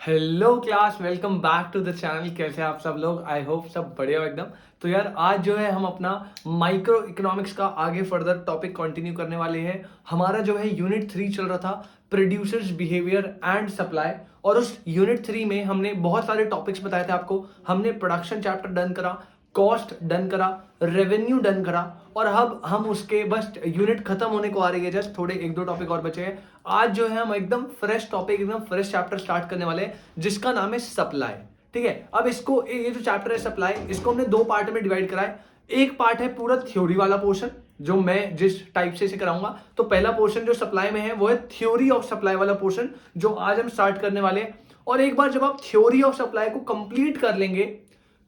Hello class, welcome back to the channel. कैसे हैं आप सब लोग? आई होप सब बढ़िया हो एकदम। तो यार आज जो है हम अपना माइक्रो इकोनॉमिक्स का आगे फर्दर टॉपिक कंटिन्यू करने वाले हैं। हमारा जो है यूनिट 3 चल रहा था, प्रोड्यूसर्स बिहेवियर एंड सप्लाई। और उस यूनिट 3 में हमने बहुत सारे टॉपिक्स बताए थे आपको। हमने प्रोडक्शन चैप्टर डन करा, कॉस्ट डन करा, रेवेन्यू डन करा, और अब हम उसके बस यूनिट खत्म होने को आ रही है, जस्ट थोड़े एक दो टॉपिक और बचे हैं। आज जो है हम एकदम फ्रेश टॉपिक, एकदम फ्रेश चैप्टर स्टार्ट करने वाले हैं जिसका नाम है सप्लाई। ठीक है, अब इसको ये जो चैप्टर है सप्लाई, इसको हमने दो पार्ट में डिवाइड करा है। एक पार्ट है पूरा थ्योरी वाला पोर्शन जो मैं जिस टाइप से इसे कराऊंगा। तो पहला पोर्शन जो सप्लाई में है वो है थ्योरी ऑफ सप्लाई वाला पोर्शन जो आज हम स्टार्ट करने वाले हैं। और एक बार जब आप थ्योरी ऑफ सप्लाई को कंप्लीट कर लेंगे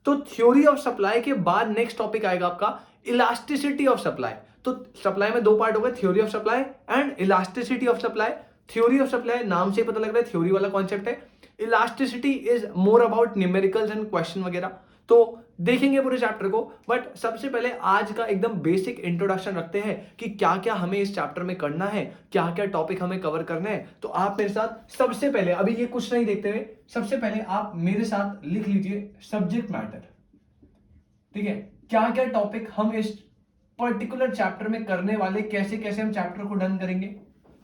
तो थ्योरी ऑफ सप्लाई के बाद नेक्स्ट टॉपिक आएगा आपका इलास्टिसिटी ऑफ सप्लाई। तो सप्लाई में दो पार्ट हो गए, theory of supply and elasticity of supply. Theory of supply नाम से ही पता लग रहा है थ्योरी वाला कॉन्सेप्ट है। Elasticity is more about numericals and question वगैरह। तो देखेंगे पूरे चैप्टर को, बट सबसे पहले आज का एकदम बेसिक इंट्रोडक्शन रखते हैं कि क्या क्या हमें इस चैप्टर में करना है, क्या क्या टॉपिक हमें कवर करना है। तो आप मेरे साथ सबसे पहले, अभी ये कुछ नहीं देखते हुए, सबसे पहले आप मेरे साथ लिख लीजिए सब्जेक्ट मैटर। ठीक है, क्या क्या टॉपिक हम इस पर्टिकुलर चैप्टर में करने वाले, कैसे कैसे हम चैप्टर को डन करेंगे।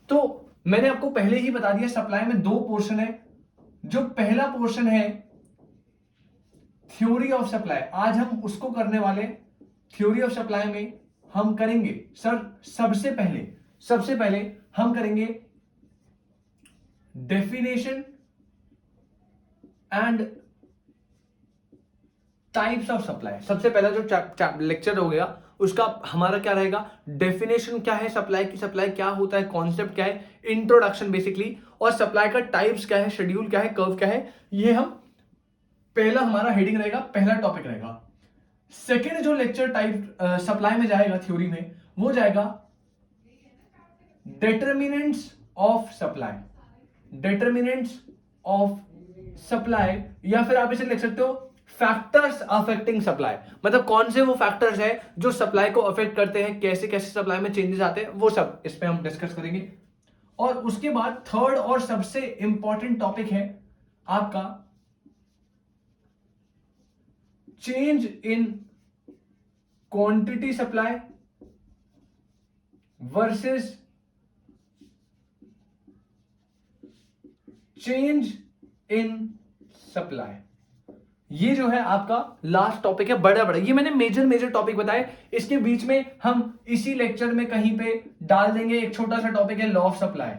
तो मैंने आपको पहले ही बता दिया सप्लाई में दो पोर्शन है। जो पहला पोर्शन है थ्योरी ऑफ सप्लाई, आज हम उसको करने वाले। थ्योरी ऑफ सप्लाई में हम करेंगे सर सबसे पहले हम करेंगे definition and types of supply. सबसे पहला जो लेक्चर हो गया उसका हमारा क्या रहेगा, डेफिनेशन क्या है सप्लाई की, सप्लाई क्या होता है, कॉन्सेप्ट क्या है, इंट्रोडक्शन बेसिकली, और सप्लाई का टाइप्स क्या है, शेड्यूल क्या है, कर्व क्या है। ये हम पहला हमारा हेडिंग रहेगा, पहला टॉपिक रहेगा। सेकेंड जो लेक्चर टाइप सप्लाई में जाएगा थ्योरी में, वो जाएगा determinants of supply. Determinants of supply, या फिर आप इसे लिख सकते हो फैक्टर्स अफेक्टिंग सप्लाई। मतलब कौन से वो फैक्टर्स है जो सप्लाई को अफेक्ट करते हैं, कैसे कैसे सप्लाई में चेंजेस आते हैं, वो सब इस पे हम डिस्कस करेंगे। और उसके बाद थर्ड और सबसे इंपॉर्टेंट टॉपिक है आपका change in quantity supply versus change in supply. ये जो है आपका लास्ट टॉपिक है, बड़ा बड़ा। ये मैंने मेजर टॉपिक बताए। इसके बीच में हम इसी लेक्चर में कहीं पे डाल देंगे एक छोटा सा टॉपिक है law of supply.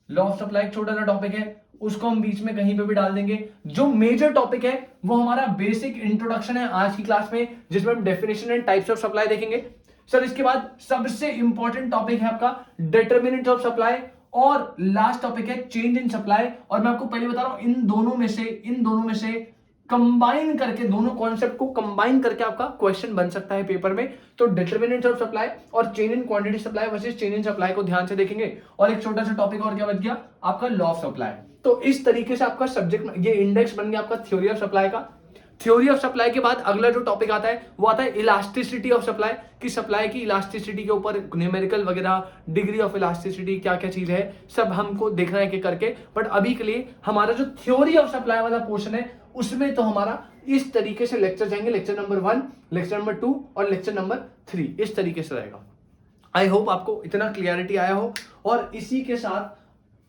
Law of supply एक छोटा सा टॉपिक है, उसको हम बीच में कहीं पे भी डाल देंगे। जो मेजर टॉपिक है वो हमारा बेसिक इंट्रोडक्शन है आज की क्लास में, जिसमें हम definition and types of supply देखेंगे। सर इसके बाद सबसे इंपॉर्टेंट टॉपिक है आपका डिटरमिनेंट ऑफ सप्लाई, और लास्ट टॉपिक है चेंज इन सप्लाई। और मैं आपको पहले बता रहा हूं इन दोनों में से कंबाइन करके, दोनों कॉन्सेप्ट को कंबाइन करके आपका क्वेश्चन बन सकता है पेपर में। तो डिटरमिनेंट ऑफ सप्लाई और change in quantity supply versus change in supply को ध्यान से देखेंगे। और एक छोटा सा टॉपिक और क्या बच गया आपका, लॉ ऑफ सप्लाई। तो इस तरीके से आपका सब्जेक्ट, ये इंडेक्स बन गया आपका थ्योरी ऑफ सप्लाई का। थ्योरी ऑफ सप्लाई के बाद अगला जो टॉपिक आता है वो आता है इलास्टिसिटी ऑफ सप्लाई, कि सप्लाई की इलास्टिसिटी के ऊपर न्यूमेरिकल वगैरह, डिग्री ऑफ इलास्टिसिटी क्या क्या चीज है, सब हमको देखना है कि करके। बट अभी के लिए हमारा जो थ्योरी ऑफ सप्लाई वाला पोर्शन है उसमें तो हमारा इस तरीके से लेक्चर जाएंगे, लेक्चर नंबर 1, लेक्चर नंबर 2 और लेक्चर नंबर 3, इस तरीके से रहेगा। आई होप आपको इतना क्लियरिटी आया हो। और इसी के साथ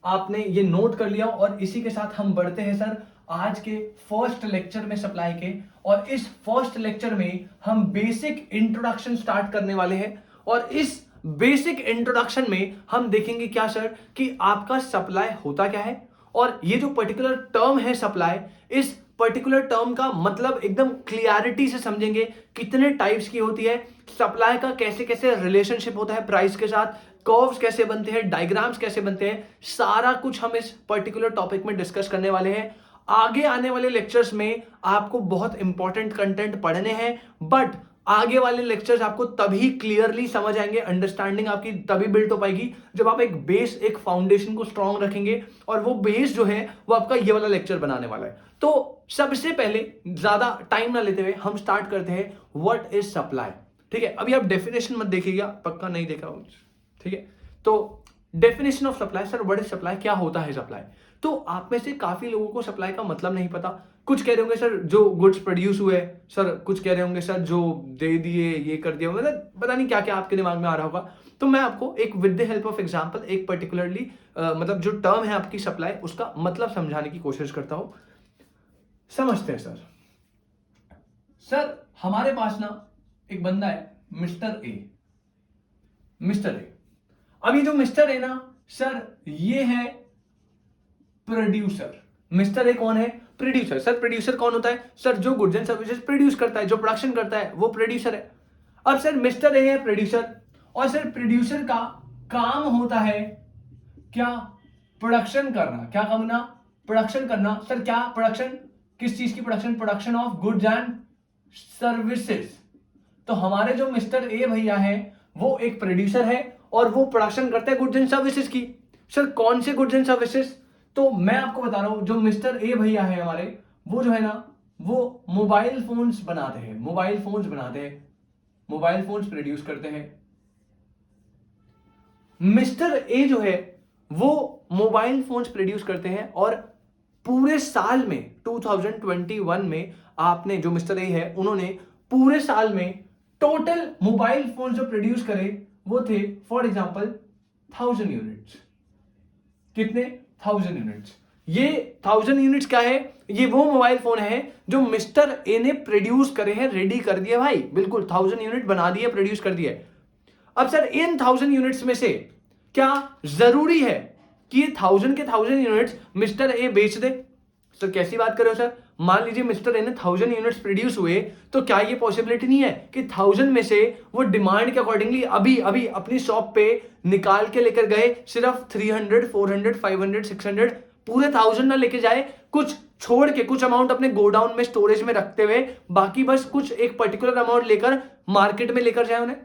आपने ये नोट कर लिया, और इसी के साथ हम बढ़ते हैं सर आज के फर्स्ट लेक्चर में सप्लाई के। और इस फर्स्ट लेक्चर में हम बेसिक इंट्रोडक्शन स्टार्ट करने वाले हैं। और इस बेसिक इंट्रोडक्शन में हम देखेंगे क्या सर, कि आपका सप्लाई होता क्या है, और ये जो पर्टिकुलर टर्म है सप्लाई, इस पर्टिकुलर टर्म का मतलब एकदम क्लियरिटी से समझेंगे। कितने टाइप्स की होती है सप्लाई, का कैसे कैसे रिलेशनशिप होता है प्राइस के साथ, कर्व्स कैसे बनते हैं, डायग्राम्स कैसे बनते हैं, सारा कुछ हम इस पर्टिकुलर टॉपिक में डिस्कस करने वाले हैं। आगे आने वाले लेक्चर्स में आपको बहुत इंपॉर्टेंट कंटेंट पढ़ने हैं, बट आगे वाले लेक्चर्स आपको तभी क्लियरली समझ आएंगे, अंडरस्टैंडिंग आपकी तभी बिल्ड हो पाएगी जब आप एक बेस, एक फाउंडेशन को स्ट्रांग रखेंगे। और वो बेस जो है वो आपका ये वाला लेक्चर बनाने वाला है। तो सबसे पहले ज्यादा टाइम ना लेते हुए हम स्टार्ट करते हैं व्हाट इज सप्लाई। ठीक है, अभी आप डेफिनेशन मत देखिएगा, पक्का नहीं देखा हो, ठीक है। तो definition of supply, sir what is supply, क्या होता है सप्लाई। तो आप में से काफी लोगों को सप्लाई का मतलब नहीं पता। कुछ कह रहे होंगे सर जो गुड्स प्रोड्यूस हुए, सर कुछ कह रहे होंगे सर जो दे दिए, ये कर दिया, मतलब पता नहीं क्या क्या आपके दिमाग में आ रहा होगा। तो मैं आपको एक with the help of example एक पर्टिकुलरली मतलब जो टर्म है आपकी सप्लाई, उसका मतलब समझाने की कोशिश करता हूं। समझते हैं सर। सर हमारे पास ना एक बंदा है मिस्टर ए। मिस्टर ए, अभी जो मिस्टर ए ना सर, ये है प्रोड्यूसर। मिस्टर ए कौन है? प्रोड्यूसर। सर प्रोड्यूसर कौन होता है? सर जो गुड्स एंड सर्विसेज प्रोड्यूस करता है, जो प्रोडक्शन करता है, वो प्रोड्यूसर है। अब सर मिस्टर ए है प्रोड्यूसर, और सर प्रोड्यूसर का काम होता है क्या? प्रोडक्शन करना। क्या करना? प्रोडक्शन करना। सर क्या प्रोडक्शन? किस चीज की production? Production of goods and services. तो हमारे जो मिस्टर ए भैया है वो एक प्रोड्यूसर है और वो प्रोडक्शन करते हैं गुड्स एंड सर्विसेज की। सर कौन से गुड्स एंड सर्विसेज? तो मैं आपको बता रहा हूं, जो मिस्टर ए भैया है हमारे, वो जो है ना, वो मोबाइल फोन्स बनाते हैं। मोबाइल फोन्स बनाते हैं, मोबाइल फोन्स प्रोड्यूस करते हैं। मिस्टर ए जो है वो मोबाइल फोन्स प्रोड्यूस करते हैं, और पूरे साल में 2021 में आपने, जो मिस्टर ए है, उन्होंने पूरे साल में टोटल मोबाइल फोन जो प्रोड्यूस करे वो थे फॉर एग्जांपल 1000 यूनिट्स। कितने? 1000 यूनिट्स। ये 1000 यूनिट्स क्या है? ये वो मोबाइल फोन है जो मिस्टर ए ने प्रोड्यूस करे हैं, रेडी कर दिए भाई, बिल्कुल 1000 यूनिट बना दिए, प्रोड्यूस कर दिए। अब सर इन 1000 यूनिट्स में से क्या जरूरी है कि ये 1000 के 1000 यूनिट्स मिस्टर ए बेच दे? सर कैसी बात कर रहे हो सर? मान लीजिए मिस्टर ए ने 1000 यूनिट्स प्रोड्यूस हुए, तो क्या ये पॉसिबिलिटी नहीं है कि 1000 में से वो डिमांड के अकॉर्डिंगली अभी अभी अपनी शॉप पे निकाल के लेकर गए सिर्फ 300, 400, 500, 600, पूरे 1000 ना लेके जाए, कुछ छोड़ के, कुछ अमाउंट अपने गोडाउन में स्टोरेज में रखते हुए, बाकी बस कुछ एक पर्टिकुलर अमाउंट लेकर मार्केट में लेकर जाए उन्हें?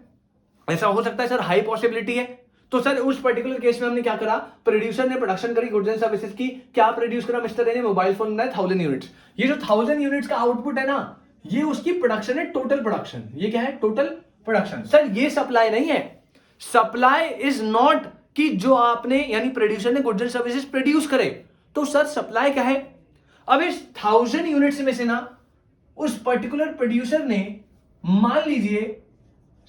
ऐसा हो सकता है सर, हाई पॉसिबिलिटी है। तो सर उस पर्टिकुलर केस में हमने क्या करा? प्रोड्यूसर ने प्रोडक्शन करी गुड्स एंड सर्विसेज की। क्या प्रोड्यूस करा मिस्टर ए ने? मोबाइल फोन बनाए 1000 यूनिट्स। ये जो 1000 यूनिट्स का आउटपुट है ना, ये उसकी प्रोडक्शन है, टोटल प्रोडक्शन। ये क्या है? Total production. सर ये सप्लाई नहीं है। सप्लाई इज नॉट कि जो आपने, यानी प्रोड्यूसर ने गुड्स एंड सर्विसेज प्रोड्यूस करे। तो सर सप्लाई क्या है? अब इस 1000 यूनिट्स में से ना उस पर्टिकुलर प्रोड्यूसर ने, मान लीजिए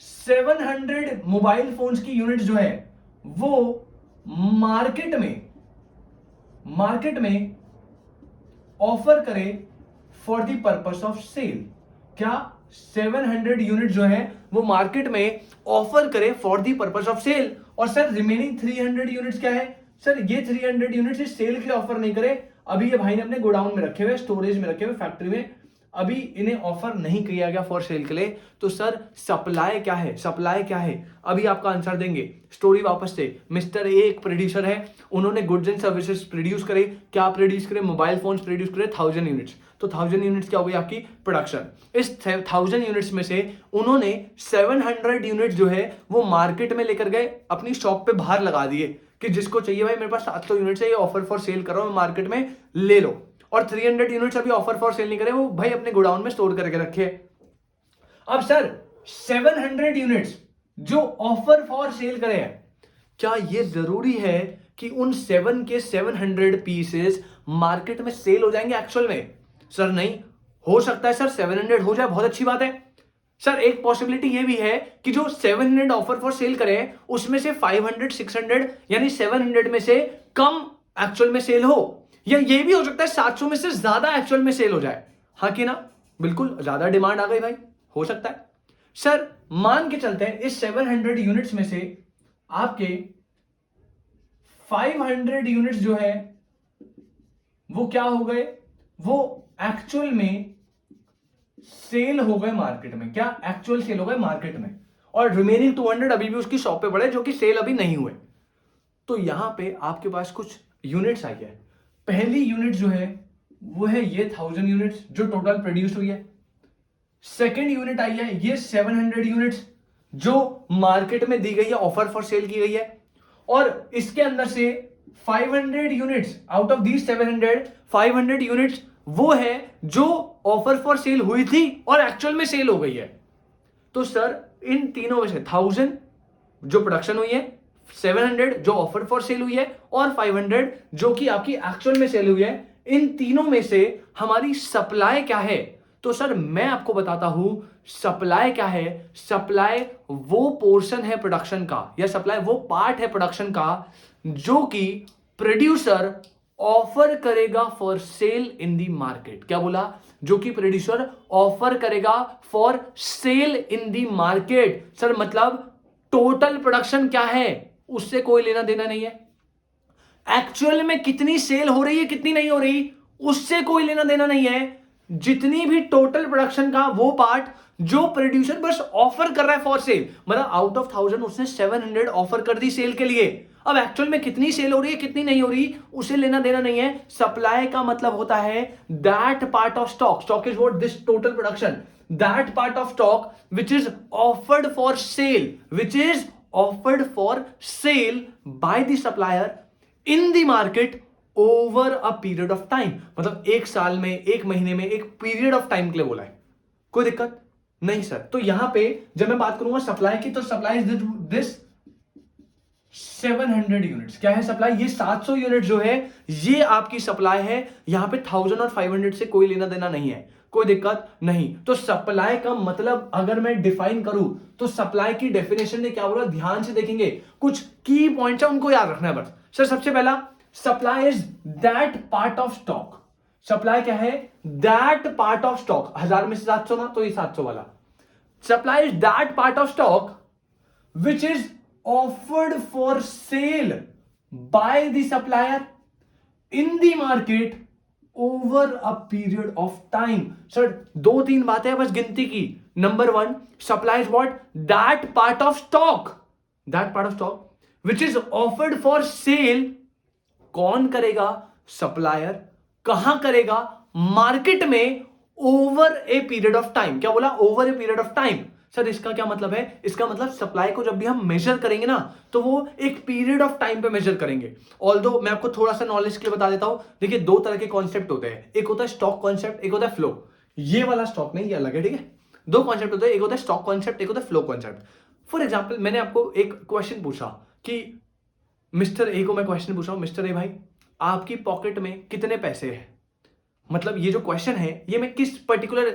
700 मोबाइल फोन्स की यूनिट जो है वो मार्केट में ऑफर करे for the purpose of sale. क्या? 700 यूनिट जो है वो मार्केट में ऑफर करे for the purpose of sale. और सर रिमेनिंग 300 यूनिट्स क्या है? सर ये 300 यूनिट्स इस सेल के लिए ऑफर नहीं करे, अभी ये भाई ने अपने गोडाउन में रखे हुए, स्टोरेज में रखे हुए, फैक्ट्री में, अभी इन्हें ऑफर नहीं किया गया फॉर सेल के लिए। तो सर सप्लाई क्या है? सप्लाई क्या है? अभी आपका आंसर देंगे। स्टोरी वापस से, मिस्टर ए एक प्रोड्यूसर है, उन्होंने गुड्स एंड सर्विसेज प्रोड्यूस करे। क्या प्रोड्यूस करे? मोबाइल फोन्स प्रोड्यूस करे 1000 यूनिट्स। तो 1000 यूनिट्स क्या हो गई आपकी? प्रोडक्शन। इस 1000 यूनिट्स में से उन्होंने 700 यूनिट जो है वो मार्केट में लेकर गए, अपनी शॉप पे बाहर लगा दिए कि जिसको चाहिए भाई, मेरे पास 700 यूनिट्स है, ये ऑफर फॉर सेल कर रहा हूं, मार्केट में ले लो। और 300 यूनिट्स अभी ऑफर फॉर सेल नहीं करे, वो भाई अपने गोडाउन में स्टोर करके रखे। अब सर 700 यूनिट्स जो ऑफर फॉर सेल करे हैं, क्या ये जरूरी है कि उन 7 के 700 पीसेस मार्केट में सेल हो जाएंगे एक्चुअल में? सर नहीं। हो सकता है सर 700 हो जाए, बहुत अच्छी बात है। सर एक पॉसिबिलिटी ये भी है कि जो 700 ऑफर फॉर सेल करें उसमें से 500, 600 यानी 700 में से कम एक्चुअल में सेल हो, या ये भी हो सकता है 700 में से ज्यादा एक्चुअल में सेल हो जाए। हाँ कि ना? बिल्कुल, ज्यादा डिमांड आ गई भाई, हो सकता है। सर मान के चलते हैं इस 700 यूनिट्स में से आपके 500 यूनिट्स जो है वो क्या हो गए? वो एक्चुअल में सेल हो गए मार्केट में। क्या? एक्चुअल सेल हो गए मार्केट में, और रिमेनिंग 200 अभी भी उसकी शॉप पे पड़े जो कि सेल अभी नहीं हुए। तो यहां पे आपके पास कुछ यूनिट्स आई है। पहली यूनिट जो है वो है ये 1000 यूनिट्स जो टोटल प्रोड्यूस हुई है। सेकेंड यूनिट आई है ये 700 यूनिट्स जो मार्केट में दी गई है, ऑफर फॉर सेल की गई है। और इसके अंदर से 500 units out of these 700, 500 units वो है जो ऑफर फॉर सेल हुई थी और एक्चुअल में सेल हो गई है। तो सर इन तीनों में से 1000 जो प्रोडक्शन हुई है, 700 जो ऑफर फॉर सेल हुई है और 500 जो कि आपकी एक्चुअल में सेल हुई है, इन तीनों में से हमारी सप्लाई क्या है? तो सर मैं आपको बताता हूं सप्लाई क्या है। सप्लाई वो पोर्शन है प्रोडक्शन का, या सप्लाई वो पार्ट है प्रोडक्शन का जो कि प्रोड्यूसर ऑफर करेगा for sale in the market. क्या बोला? जो कि प्रोड्यूसर ऑफर करेगा for sale in the market. Sir मतलब टोटल प्रोडक्शन क्या है उससे कोई लेना देना नहीं है, एक्चुअल में कितनी सेल हो रही है कितनी नहीं हो रही उससे कोई लेना देना नहीं है। जितनी भी टोटल प्रोडक्शन का वो पार्ट जो प्रोड्यूसर बस ऑफर कर रहा है फॉर सेल, मतलब आउट ऑफ 1000 उसने 700 ऑफर कर दी सेल के लिए। अब एक्चुअल में कितनी सेल हो रही है कितनी नहीं हो रही उसे लेना देना नहीं है। सप्लाई का मतलब होता है that part of stock, stock is what this total production, that part of stock which is offered for cell, which is offered for cell by the supplier in the market over a period of time. मतलब एक साल में, एक महीने में, एक period of time के लिए बोला है। कोई दिक्कत नहीं सर। तो यहां पे जब मैं बात करूंगा सप्लाई की, तो सप्लाई इज दिस 700 यूनिट्स। क्या है सप्लाई? ये 700 यूनिट जो है ये आपकी सप्लाई है। यहां पे 1000 और 500 से कोई लेना देना नहीं है, कोई दिक्कत नहीं। तो सप्लाई का मतलब अगर मैं डिफाइन करूं तो सप्लाई की डेफिनेशन ने क्या बोला, ध्यान से देखेंगे, कुछ की पॉइंट्स है उनको याद रखना है बस। सर सबसे पहला, supply is that part of stock. Supply क्या है? That part of stock. 1000 में से 700 ना, तो ये 700 वाला। Supply is that part of stock which is offered for cell by the supplier in the market over a period of time. Sir 2-3 बातें हैं बस गिनती की। Number 1, supply is what? That part of stock, that part of stock which is offered for sale. कौन करेगा? Supplier. कहां करेगा? Market में over a period of time. क्या बोला? Over a period of time. Sir इसका क्या मतलब है? इसका मतलब सप्लाई को जब भी हम मेजर करेंगे ना तो वो एक पीरियड ऑफ टाइम पे मेजर करेंगे। ऑल्दो मैं आपको थोड़ा सा नॉलेज के लिए बता देता हूं। देखिए 2 तरह के कॉन्सेप्ट होते हैं, एक होता है स्टॉक कॉन्सेप्ट, एक होता है फ्लो। ये वाला स्टॉक में ये अलग है, ठीक है। 2 कॉन्सेप्ट होते हैं, एक होता है स्टॉक कॉन्सेप्ट, एक होता है फ्लो कॉन्सेप्ट। फॉर एग्जाम्पल मैंने आपको एक क्वेश्चन पूछा कि मिस्टर ए को मैं क्वेश्चन पूछ रहा हूं, मिस्टर ए भाई आपकी पॉकेट में कितने पैसे हैं? मतलब ये जो क्वेश्चन है ये मैं किस पर्टिकुलर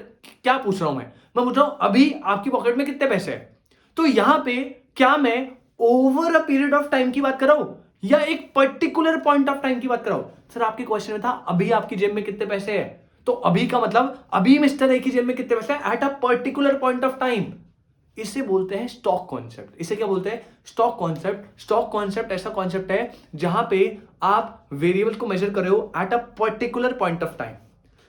क्या पूछ रहा हूं? मैं पूछ रहा हूं अभी आपकी पॉकेट में कितने पैसे हैं। तो यहां पे क्या मैं over a period of time की बात कर रहा हूं या एक पर्टिकुलर पॉइंट ऑफ टाइम की बात कर रहा हूं? सर आपके क्वेश्चन में था अभी आपकी जेब में कितने पैसे हैं, तो अभी का मतलब अभी मिस्टर ए की जेब में कितने पैसे हैं eight a particular point of time. इसे बोलते हैं स्टॉक कॉन्सेप्ट। इसे क्या बोलते हैं? Stock concept. स्टॉक कॉन्सेप्ट ऐसा कॉन्सेप्ट है जहां पे आप वेरिएबल को मेजर कर रहे हो eight a particular point of time.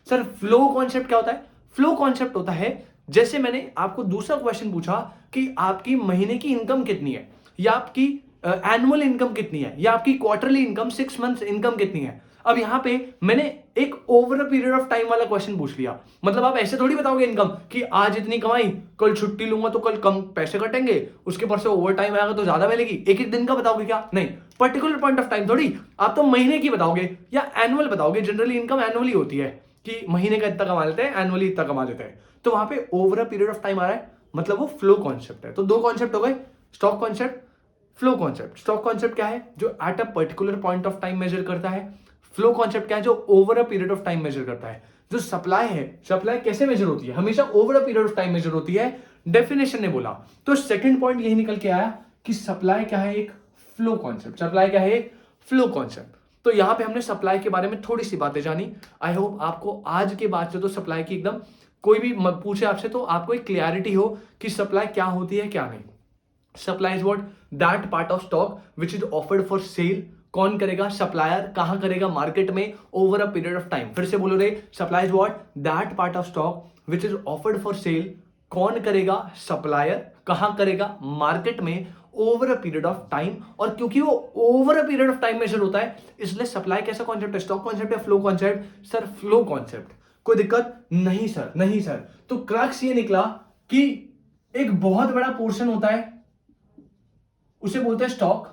Sir flow concept क्या होता है? फ्लो कॉन्सेप्ट होता है जैसे मैंने आपको दूसरा क्वेश्चन पूछा कि आपकी महीने की इनकम कितनी है, या आपकी एनुअल इनकम कितनी है, या आपकी क्वार्टरली इनकम 6 मंथ्स इनकम कितनी है। अब यहां पे मैंने एक over a period of time वाला क्वेश्चन पूछ लिया। मतलब आप ऐसे थोड़ी बताओगे इनकम कि आज इतनी कमाई, कल छुट्टी लूंगा तो कल कम पैसे कटेंगे, उसके पर से ओवर टाइम आएगा तो ज्यादा मिलेगी। एक एक दिन का बताओगे क्या? नहीं, पर्टिकुलर पॉइंट ऑफ टाइम थोड़ी। आप तो महीने की बताओगे या एनुअल बताओगे। जनरली इनकम एनुअली होती है कि महीने का इतना कमा लेते हैं, एनुअली इतना कमा लेते हैं। तो वहां पे over a period of time आ रहा है, मतलब वो फ्लो कॉन्सेप्ट है। तो 2 कॉन्सेप्ट हो गए, stock concept, flow concept. Stock concept क्या है? जो at a particular point of time measure करता है। फ्लो कॉन्सेप्ट क्या है? जो over a period of time measure करता है। जो सप्लाई है, सप्लाई कैसे मेजर होती है? हमेशा over a period of time measure होती है, डेफिनेशन ने बोला। तो सेकंड पॉइंट यही निकल के आया कि सप्लाई क्या है? एक फ्लो कॉन्सेप्ट। सप्लाई क्या है? एक फ्लो कॉन्सेप्ट। तो यहां पे हमने सप्लाई के बारे में थोड़ी सी बातें जानी। आई होप आपको आज के बाद से तो सप्लाई की एकदम, कोई भी पूछे आपसे तो आपको एक क्लियरिटी हो कि सप्लाई क्या होती है क्या नहीं। Supply is what? That part of stock which is offered for sale. कौन करेगा? सप्लायर। कहां करेगा? मार्केट में over a period of time. फिर से बोलो रे, supply is what? That part of stock which is offered for sale. कौन करेगा? सप्लायर। कहां करेगा? मार्केट में over a period of time. और क्योंकि वो over a period of time measure होता है इसलिए सप्लाई कैसा कॉन्सेप्ट है? स्टॉक कॉन्सेप्ट या flow concept? Sir flow concept. कोई दिक्कत नहीं सर? नहीं सर। तो क्रक्स ये निकला कि एक बहुत बड़ा पोर्शन होता है उसे बोलते हैं स्टॉक,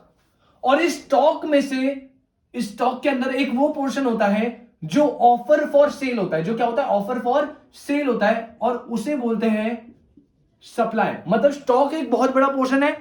और इस स्टॉक में से, इस स्टॉक के अंदर एक वो पोर्शन होता है जो ऑफर फॉर सेल होता है। जो क्या होता है? ऑफर फॉर सेल होता है, और उसे बोलते हैं सप्लाई। मतलब स्टॉक एक बहुत बड़ा पोर्शन है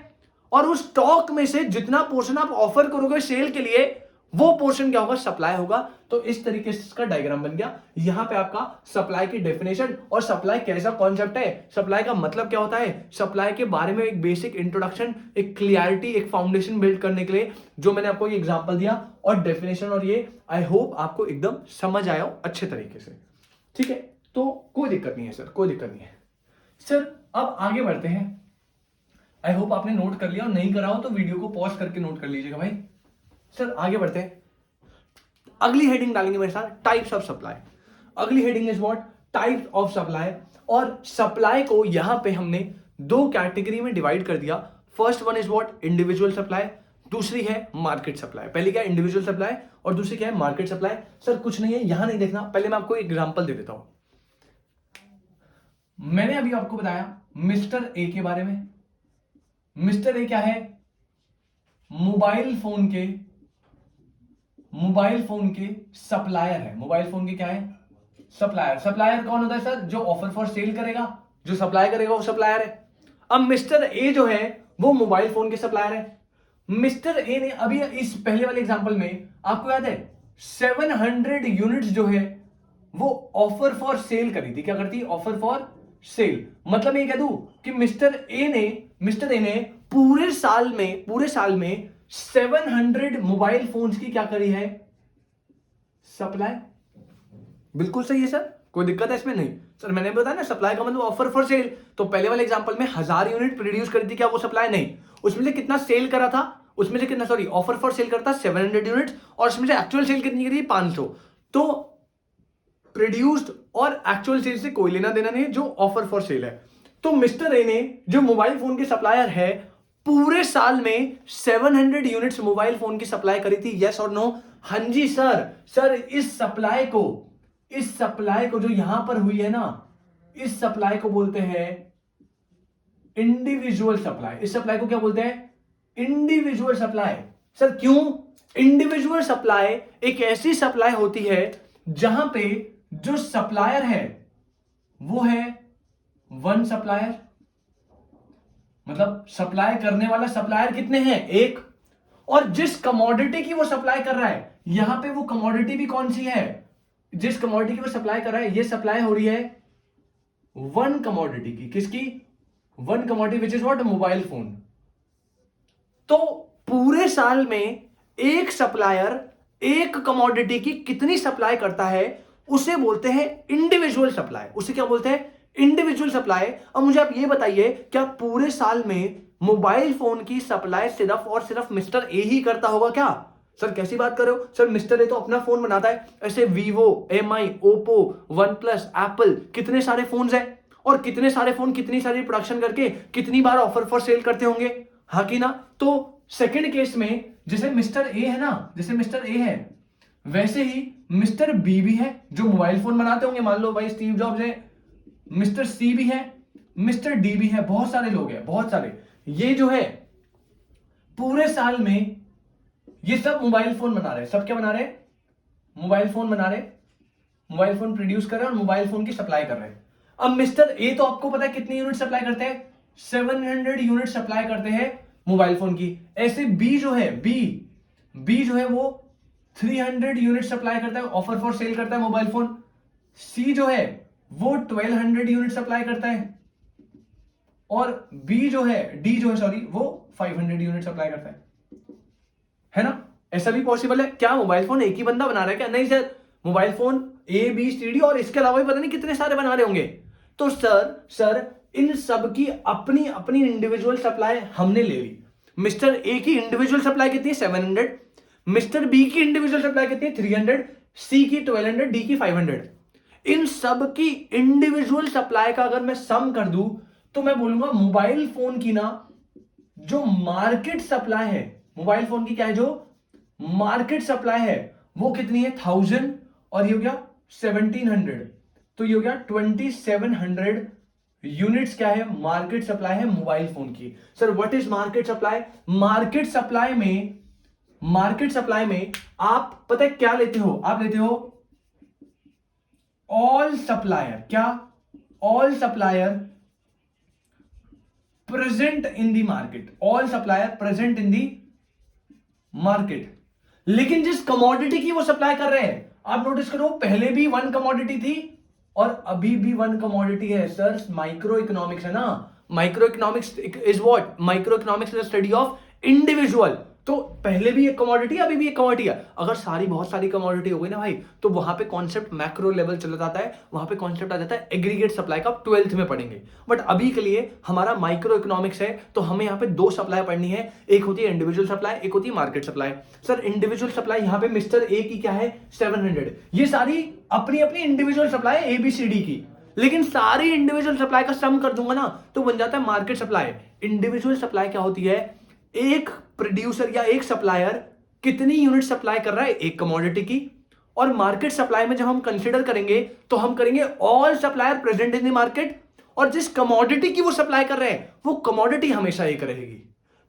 और उस स्टॉक में से जितना पोर्शन आप ऑफर करोगे सेल के लिए वो पोर्शन क्या होगा, सप्लाई होगा। तो इस तरीके से इसका डायग्राम बन गया। यहां पे आपका सप्लाई की डेफिनेशन और सप्लाई कैसा कॉन्सेप्ट है, सप्लाई का मतलब क्या होता है, सप्लाई के बारे में एक बेसिक इंट्रोडक्शन, एक क्लियरिटी, एक फाउंडेशन बिल्ड करने के लिए जो मैंने आपको ये एग्जांपल दिया और डेफिनेशन, और ये आई होप आपको एकदम समझ आया हो अच्छे तरीके से। ठीक है, तो कोई दिक्कत नहीं है सर, कोई दिक्कत नहीं है सर। अब आगे बढ़ते हैं। आई होप आपने नोट कर लिया, और नहीं करा हो तो वीडियो को पॉज करके नोट कर लीजिएगा भाई। सर आगे बढ़ते हैं, अगली हेडिंग डालेंगे मेरे साथ, टाइप्स ऑफ सप्लाई। अगली heading is what, types of supply. और सप्लाई को यहां पे हमने दो कैटेगरी में डिवाइड कर दिया। First one is what, individual supply, दूसरी है मार्केट सप्लाई। पहली क्या है, इंडिविजुअल सप्लाई, और दूसरी क्या है, मार्केट सप्लाई। सर कुछ नहीं है, यहां नहीं देखना, पहले मैं आपको एक एग्जांपल दे देता हूं। मैंने अभी आपको बताया मिस्टर ए के बारे में। मिस्टर ए क्या है, मोबाइल फोन के सप्लायर है। मोबाइल फोन के क्या है, सप्लायर। सप्लायर कौन होता है सर, जो ऑफर फॉर सेल करेगा, जो सप्लाई करेगा वो सप्लायर है। अब मिस्टर ए जो है वो मोबाइल फोन के सप्लायर है। मिस्टर ए ने अभी इस पहले वाले एग्जांपल में आपको याद है 700 यूनिट्स जो है वो ऑफर फॉर सेल करी थी। क्या करती, ऑफर फॉर सेल। मतलब ये कह दूं कि मिस्टर ए ने पूरे साल में 700 मोबाइल फोन्स की क्या करी है, सप्लाई। बिल्कुल सही है सर, कोई दिक्कत है इसमें नहीं। सर मैंने बताया ना सप्लाई का मतलब ऑफर फॉर सेल। तो पहले वाले एग्जांपल में 1000 यूनिट प्रोड्यूस करी थी, क्या वो सप्लाई नहीं। उसमें से कितना सेल करा था, उसमें से कितना, सॉरी ऑफर फॉर सेल करता 700 यूनिट, और उसमें से एक्चुअल सेल कितनी करी, 500। तो प्रोड्यूस्ड और एक्चुअल सेल से कोई लेना देना नहीं, जो ऑफर फॉर सेल है। तो मिस्टर ए ने, जो मोबाइल फोन के सप्लायर है, पूरे साल में 700 यूनिट्स मोबाइल फोन की सप्लाई करी थी। यस और नो, हाँ जी सर। सर इस सप्लाई को जो यहां पर हुई है ना, इस सप्लाई को बोलते हैं इंडिविजुअल सप्लाई। इस सप्लाई को क्या बोलते हैं, इंडिविजुअल सप्लाई। सर क्यों, इंडिविजुअल सप्लाई एक ऐसी सप्लाई होती है जहां पे जो सप्लायर है वो है वन सप्लायर। मतलब सप्लाई करने वाला सप्लायर कितने हैं, एक। और जिस कमोडिटी की वो सप्लाई कर रहा है, यहां पे वो कमोडिटी भी कौन सी है, जिस कमोडिटी की वो सप्लाई कर रहा है, ये सप्लाई हो रही है वन कमोडिटी की। किसकी, one commodity which is what, mobile phone. तो पूरे साल में एक सप्लायर एक कमोडिटी की कितनी सप्लाई करता है उसे बोलते हैं इंडिविजुअल सप्लाई। उसे क्या बोलते हैं, इंडिविजुअल सप्लाई। अब मुझे आप ये बताइए, क्या पूरे साल में मोबाइल फोन की सप्लाई सिर्फ और सिर्फ मिस्टर ए ही करता होगा क्या? सर कैसी बात कर रहे हो सर, मिस्टर ए तो अपना फोन बनाता है। ऐसे Vivo, MI, Oppo, one plus, Apple, कितने सारे फोन्स हैं, और कितने सारे फोन कितनी सारी प्रोडक्शन करके कितनी बार ऑफर फॉर सेल करते होंगे, हाँ कि ना? तो सेकंड केस में जैसे मिस्टर ए है ना, जैसे मिस्टर ए है वैसे ही मिस्टर बी भी है, जो मोबाइल फोन बनाते होंगे। मान लो भाई स्टीव जॉब्स है, मिस्टर सी भी है, मिस्टर डी भी है, बहुत सारे लोग हैं, बहुत सारे। ये जो है पूरे साल में ये सब मोबाइल फोन बना रहे हैं। सब क्या बना रहे हैं, मोबाइल फोन बना रहे, मोबाइल फोन प्रोड्यूस कर रहे हैं और मोबाइल फोन की सप्लाई कर रहे हैं। अब मिस्टर ए तो आपको पता है कितनी यूनिट सप्लाई करते हैं, 700 यूनिट सप्लाई करते हैं मोबाइल फोन की। ऐसे बी जो है, बी जो है वो 300 यूनिट सप्लाई करता है, ऑफर फॉर सेल करता है मोबाइल फोन। सी जो है वो 1200 यूनिट सप्लाई करता है, और डी जो है सॉरी, वो 500 यूनिट सप्लाई करता है ना? ऐसा भी पॉसिबल है क्या? मोबाइल फोन एक ही बंदा बना रहा है क्या? नहीं sir, mobile phone A B C D और इसके अलावा भी पता नहीं कितने सारे बना रहे होंगे। तो सर इन सब की अपनी अपनी इंडिविजुअल सप्लाई हमने ले ली। मिस्टर ए की इंडिविजुअल सप्लाई कितनी है, 700। मिस्टर बी की इंडिविजुअल सप्लाई कितनी है, 300। सी की 1200, डी की 500। इन सब की इंडिविजुअल सप्लाई का अगर मैं सम कर दूं तो मैं बोलूंगा मोबाइल फोन की ना जो मार्केट सप्लाई है, मोबाइल फोन की क्या है जो मार्केट सप्लाई है, वो कितनी है, 1000, और ये हो गया 1700। तो ये हो गया 2700 यूनिट्स क्या है, मार्केट सप्लाई है मोबाइल फोन की। Sir what is market supply? Market supply में आप पता है क्या लेते हो, आप लेते हो ऑल सप्लायर। क्या? All supplier present in the market, all supplier present in the market. लेकिन जिस कमोडिटी की वो सप्लाई कर रहे हैं, आप नोटिस करो पहले भी वन कमोडिटी थी और अभी भी वन कमोडिटी है। सर माइक्रो इकोनॉमिक्स है ना, micro economics is what, micro economics is the study of individual. तो पहले भी एक कमोडिटी, अभी भी एक कमोडिटी है। अगर सारी बहुत सारी कमोडिटी हो गई ना भाई, तो वहां पे कॉन्सेप्ट मैक्रो लेवल चला जाता है, वहां पे कॉन्सेप्ट आ जाता है एग्रीगेट सप्लाई का, 12th में पढ़ेंगे। बट अभी के लिए हमारा माइक्रो इकोनॉमिक्स है, तो हमें यहाँ पे दो सप्लाई पढ़नी है, एक होती है इंडिविजुअल सप्लाई, एक होती है market supply. Sir individual supply यहाँ पे मिस्टर ए की क्या है 700, ये सारी अपनी अपनी इंडिविजुअल सप्लाई है ABCD की, लेकिन सारी इंडिविजुअल सप्लाई का सम कर दूंगा ना तो बन जाता है मार्केट सप्लाई। इंडिविजुअल सप्लाई क्या होती है, एक प्रोड्यूसर या एक सप्लायर कितनी यूनिट सप्लाई कर रहा है एक कमोडिटी की। और मार्केट सप्लाई में जब हम कंसीडर करेंगे तो हम करेंगे all supplier present in the market, और जिस कमोडिटी की वो सप्लाई कर रहे हैं वो कमोडिटी हमेशा एक रहेगी।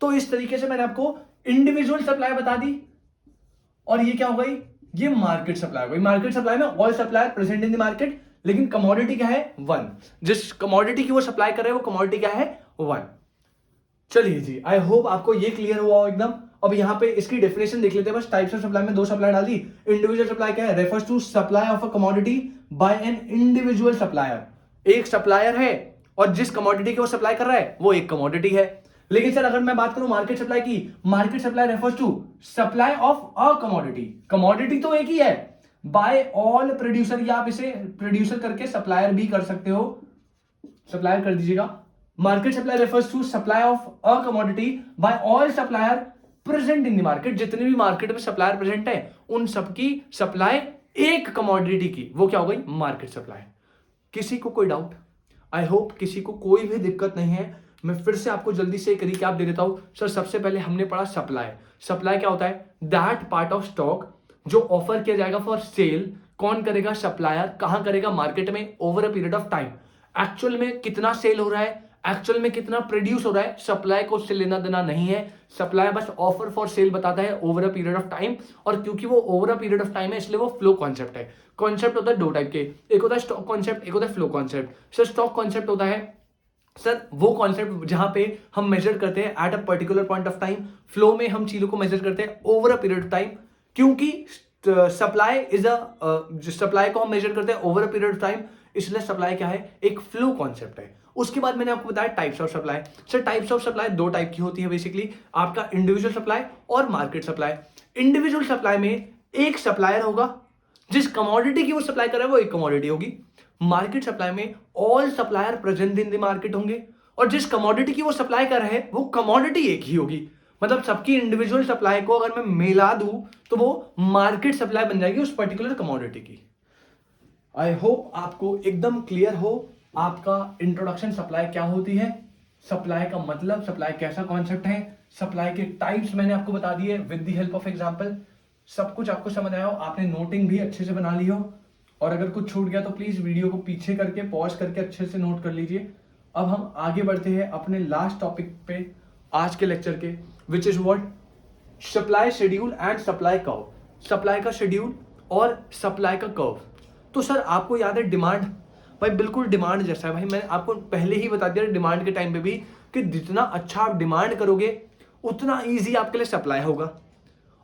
तो इस तरीके से मैंने आपको इंडिविजुअल सप्लाई बता दी, और ये क्या हो गई, ये मार्केट सप्लाई हो गई। मार्केट सप्लाई में all supplier present in the market, लेकिन कमोडिटी क्या है वन, जिस कमोडिटी की वो सप्लाई कर रहे हैं वो कमोडिटी क्या है वन। चलिए जी, आई होप आपको ये क्लियर हुआ हो एकदम। अब यहाँ पे इसकी डेफिनेशन देख लेते हैं बस। टाइप्स ऑफ सप्लाई में दो सप्लाई डाल दी। इंडिविजुअल सप्लाई क्या है, refers to supply of a commodity by an individual supplier. एक सप्लायर है और जिस कमोडिटी की वो सप्लाई कर रहा है वो एक कमोडिटी है। लेकिन सर अगर मैं बात करूं मार्केट सप्लाई की, market supply refers to supply of a commodity, commodity तो एक ही है, बाय ऑल प्रोड्यूसर, या आप इसे प्रोड्यूसर करके सप्लायर भी कर सकते हो, सप्लायर कर दीजिएगा। Market supply refers to supply of a commodity by all supplier present in the market. जितने भी मार्केट में सप्लायर प्रेजेंट है उन सबकी सप्लाई एक कमोडिटी की, वो क्या हो गई मार्केट सप्लाई। किसी को कोई डाउट? आई होप किसी को कोई भी दिक्कत नहीं है। मैं फिर से आपको जल्दी से एक रिकैप दे देता हूं। सर सबसे पहले हमने पढ़ा सप्लाई। सप्लाई क्या होता है, दैट पार्ट ऑफ स्टॉक जो ऑफर किया जाएगा फॉर सेल। कौन करेगा, सप्लायर। कहां करेगा, मार्केट में, over a period of time. Actual में कितना सेल हो रहा है, एक्चुअल में कितना प्रोड्यूस हो रहा है, सप्लाई को उससे लेना देना नहीं है। सप्लाई बस ऑफर फॉर सेल बताता है over a period of time, और क्योंकि वो over a period of time है इसलिए वो फ्लो कॉन्सेप्ट है। कॉन्सेप्ट होता है दो टाइप के, एक होता है स्टॉक कॉन्सेप्ट, एक होता है flow concept. Sir stock concept होता है सर वो कॉन्सेप्ट जहां पे हम मेजर करते हैं eight a particular point of time. Flow में हम चीजों को मेजर करते हैं over a period of time, क्योंकि सप्लाई इज अ, सप्लाई को हम मेजर करते हैं over a period of time, इसलिए सप्लाई क्या है, एक फ्लो कॉन्सेप्ट है। उसके बाद मैंने आपको बताया types of supply. Sir types of supply दो टाइप की होती है बेसिकली, आपका इंडिविजुअल सप्लाई और मार्केट सप्लाई। इंडिविजुअल सप्लाई में एक सप्लायर होगा, जिस कमोडिटी की वो सप्लाई कर रहा है वो एक कमोडिटी होगी। मार्केट सप्लाई में all supplier present in the market होंगे, और जिस कमोडिटी की वो सप्लाई कर रहे हैं वो कमोडिटी एक ही होगी। मतलब सबकी इंडिविजुअल सप्लाई को अगर मैं मिला दूं तो वो मार्केट सप्लाई बन जाएगी उस पर्टिकुलर कमोडिटी की। आई होप आपको एकदम क्लियर हो आपका इंट्रोडक्शन सप्लाई क्या होती है, सप्लाई का मतलब, सप्लाई कैसा कॉन्सेप्ट है, सप्लाई के टाइप्स मैंने आपको बता दिए with the help of example. सब कुछ आपको समझ आया हो, आपने नोटिंग भी अच्छे से बना ली हो, और अगर कुछ छूट गया तो प्लीज वीडियो को पीछे करके पॉज करके अच्छे से नोट कर लीजिए। अब हम आगे बढ़ते हैं अपने लास्ट टॉपिक पे आज के लेक्चर के, which is what, supply schedule and supply curve. Supply का शेड्यूल और सप्लाई का कर्व। तो सर आपको याद है डिमांड, भाई बिल्कुल डिमांड जैसा है भाई। मैंने आपको पहले ही बता दिया डिमांड के टाइम पे भी कि जितना अच्छा आप डिमांड करोगे उतना इजी आपके लिए सप्लाई होगा,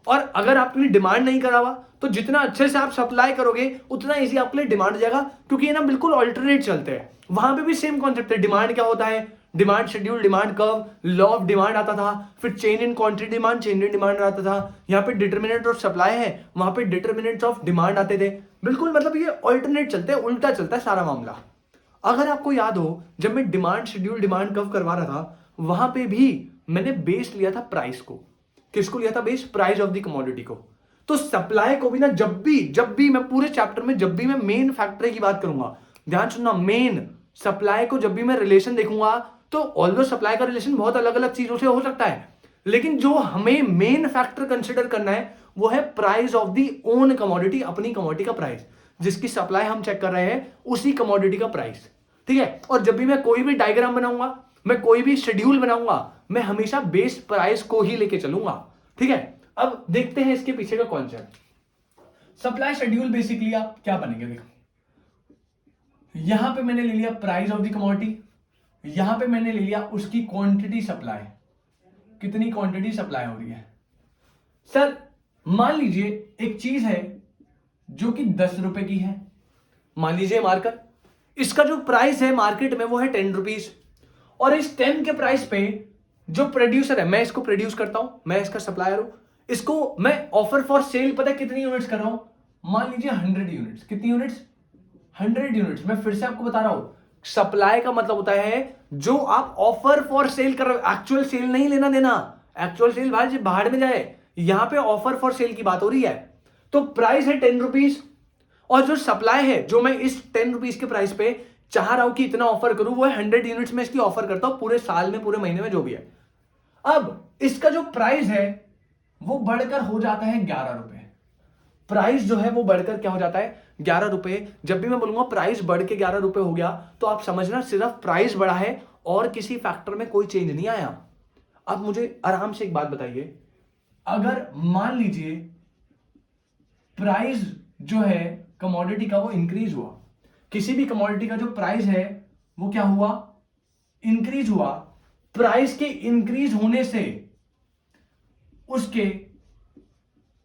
और अगर आपने डिमांड नहीं करा हुआ तो जितना अच्छे से आप सप्लाई करोगे उतना इजी आपके लिए डिमांड जाएगा, क्योंकि ये ना बिल्कुल ऑल्टरनेट चलते हैं। वहां पे भी सेम कॉन्सेप्ट है। डिमांड क्या होता है, demand schedule, demand curve, law of demand आता था, फिर chain in quantity demand, chain in demand आता था। यहाँ पे डिटर्मिनेंट ऑफ सप्लाई है, वहां पे डिटर्मिनेंट ऑफ डिमांड आते थे। बिल्कुल मतलब ये ऑल्टरनेट चलते हैं, उल्टा चलता है सारा मामला। अगर आपको याद हो जब मैं डिमांड शेड्यूल डिमांड कर्व करवा रहा था, वहां पे भी मैंने बेस लिया था प्राइस को। किसको लिया था base, price of the commodity को। तो सप्लाई को भी ना जब भी मैं पूरे चैप्टर में जब भी मैं मेन फैक्टर की बात करूंगा, ध्यान सुनना, मेन सप्लाई को जब भी मैं रिलेशन देखूंगा तो ऑल्दो सप्लाई का रिलेशन बहुत अलग अलग चीजों से हो सकता है, लेकिन जो हमें मेन फैक्टर कंसिडर करना है वो है price of the own commodity, अपनी कमोडिटी का प्राइस। जिसकी सप्लाई हम चेक कर रहे हैं उसी कमोडिटी का प्राइस, ठीक है। और जब भी मैं कोई भी डायग्राम बनाऊंगा, मैं कोई भी शेड्यूल बनाऊंगा, मैं हमेशा बेस प्राइस को ही लेके चलूंगा, ठीक है। अब देखते हैं इसके पीछे का कॉन्सेप्ट। सप्लाई शेड्यूल बेसिकली आप क्या बनेंगे, देखो यहां पे मैंने ले लिया प्राइस ऑफ द कमोडिटी, यहां पे मैंने ले लिया उसकी क्वांटिटी सप्लाई, कितनी क्वांटिटी सप्लाई हो रही है। सर मान लीजिए एक चीज है जो कि 10 रुपए की है, मान लीजिए मार्कर, इसका जो प्राइस है मार्केट में वो है 10 रुपीज, और इस 10 के प्राइस पे जो प्रोड्यूसर है, मैं इसको प्रोड्यूस करता हूं, मैं इसका सप्लायर हूं, इसको मैं ऑफर फॉर सेल पता है कितनी यूनिट्स कर रहा हूं, मान लीजिए 100 यूनिट्स। कितनी यूनिट्स? 100 यूनिट्स। मैं फिर से आपको बता रहा हूं, सप्लाई का मतलब होता है जो आप ऑफर फॉर सेल कर रहे हो, एक्चुअल सेल नहीं लेना देना, एक्चुअल सेल बाहर में जाए, यहां पे ऑफर फॉर सेल की बात हो रही है। तो प्राइस है 10 रुपीज, और जो सप्लाई है जो मैं इस 10 रुपीज के प्राइस पे चाह रहा हूं कि इतना ऑफर करूं, वो है 100 यूनिट्स में इसकी ऑफर करता हूं पूरे साल में, पूरे महीने में, जो भी है। अब इसका जो प्राइस है वो बढ़कर हो जाता है 11 रुपए। प्राइस जो है वो बढ़कर क्या हो जाता है? 11 रुपए। जब भी मैं बोलूंगा प्राइस बढ़ के 11 रुपए हो गया, तो आप समझना सिर्फ प्राइस बढ़ा है और किसी फैक्टर में कोई चेंज नहीं आया। अब मुझे आराम से एक बात बताइए, अगर मान लीजिए प्राइस जो है कमोडिटी का वो इंक्रीज हुआ, किसी भी कमोडिटी का जो प्राइस है वो क्या हुआ? इंक्रीज हुआ। प्राइस के इंक्रीज होने से उसके